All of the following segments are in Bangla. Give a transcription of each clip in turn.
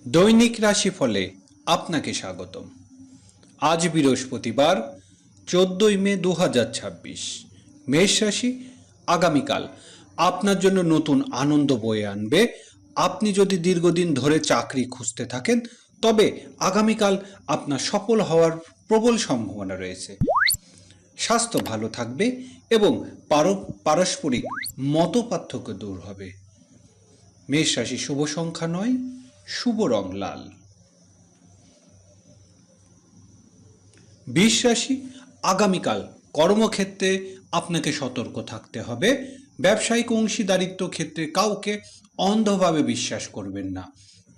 দৈনিক রাশিফলে আপনাকে স্বাগতম। আজ বৃহস্পতিবার 14 মে 2026। মেষ রাশি, আগামীকাল আপনার জন্য নতুন আনন্দ বয়ে আনবে। আপনি যদি দীর্ঘদিন ধরে চাকরি খুঁজতে থাকেন তবে আগামীকাল আপনার সফল হওয়ার প্রবল সম্ভাবনা রয়েছে। স্বাস্থ্য ভালো থাকবে এবং পারস্পরিক মতপার্থক্য দূর হবে। মেষ রাশি, শুভ সংখ্যা 9, শুভ রং লাল। বৃষ রাশি, আগামীকাল কর্মক্ষেত্রে আপনাকে সতর্ক থাকতে হবে। ব্যবসায়িক অংশীদারিত্ব ক্ষেত্রে কাউকে অন্ধভাবে বিশ্বাস করবেন না।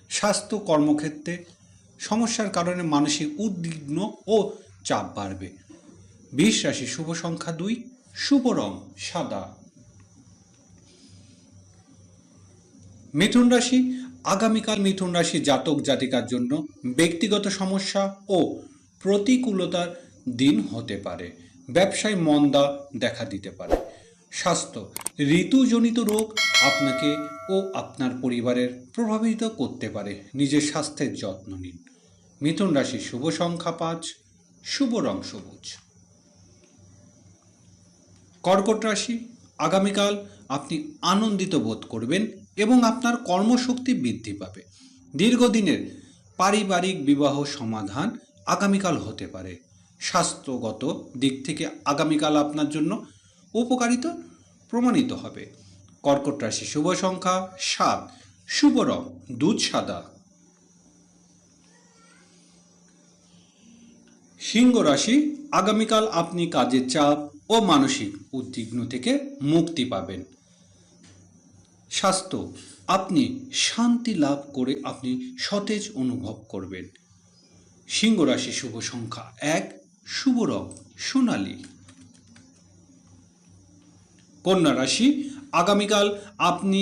স্বাস্থ্য, কর্মক্ষেত্রে সমস্যার কারণে মানসিক উদ্বিগ্ন ও চাপ বাড়বে। বৃষ রাশি, শুভ সংখ্যা 2, শুভ রং সাদা। মিথুন রাশি, আগামীকাল মিথুন রাশি জাতক জাতিকার জন্য ব্যক্তিগত সমস্যা ও প্রতিকূলতার দিন হতে পারে। ব্যবসায় মন্দা দেখা দিতে পারে। স্বাস্থ্য, ঋতুজনিত রোগ আপনাকে ও আপনার পরিবারের প্রভাবিত করতে পারে। নিজের স্বাস্থ্যের যত্ন নিন। মিথুন রাশি, শুভ সংখ্যা 5, শুভ রং সবুজ। কর্কট রাশি, আগামীকাল আপনি আনন্দিত বোধ করবেন এবং আপনার কর্মশক্তি বৃদ্ধি পাবে। দীর্ঘদিনের পারিবারিক বিবাহ সমাধান আগামীকাল হতে পারে। স্বাস্থ্যগত দিক থেকে আগামীকাল আপনার জন্য উপকারিতা প্রমাণিত হবে। কর্কট রাশি, শুভ সংখ্যা 7, শুভ রং দুধ সাদা। সিংহ রাশি, আগামীকাল আপনি কাজের চাপ ও মানসিক উদ্বিগ্ন থেকে মুক্তি পাবেন। স্বাস্থ্য, আপনি শান্তি লাভ করে আপনি সতেজ অনুভব করবেন। সিংহ রাশি, শুভ সংখ্যা 1, শুভ রং সোনালী। কন্যা রাশি, আগামীকাল আপনি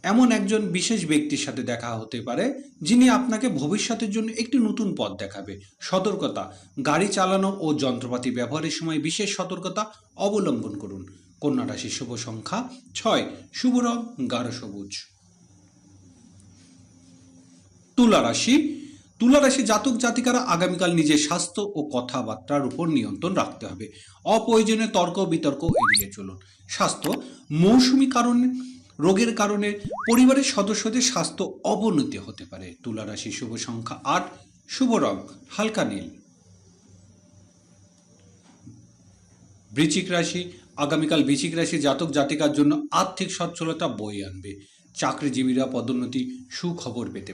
এমন একজন বিশেষ ব্যক্তির সাথে দেখা হতে পারে যিনি আপনাকে ভবিষ্যতের জন্য একটি নতুন পথ দেখাবে। সতর্কতা, গাড়ি চালানো ও যন্ত্রপাতি ব্যবহারের সময় বিশেষ সতর্কতা অবলম্বন করুন। কন্যা রাশি, শুভ সংখ্যা 6, শুভ রং গাঢ় সবুজ। তুলা রাশি, তুলা রাশি জাতক জাতিকারা আগামীকাল নিজের স্বাস্থ্য ও কথাবার্তার উপর নিয়ন্ত্রণ রাখতে হবে। অপ্রয়োজনীয় তর্ক বিতর্ক এড়িয়ে চলুন। স্বাস্থ্য, মৌসুমী কারণে রোগের কারণে পরিবারের সদস্যদের স্বাস্থ্য অবনতি হতে পারে। তুলা রাশি, শুভ সংখ্যা 8, শুভ রং হালকা নীল। বৃশ্চিক রাশি, আগামীকাল বৃশ্চিক রাশি জাতক জাতিকার জন্য আর্থিক সচ্ছলতা বয়ে আনবে। চাকরিজীবীরা পদোন্নতি সুখবর পেতে পারে।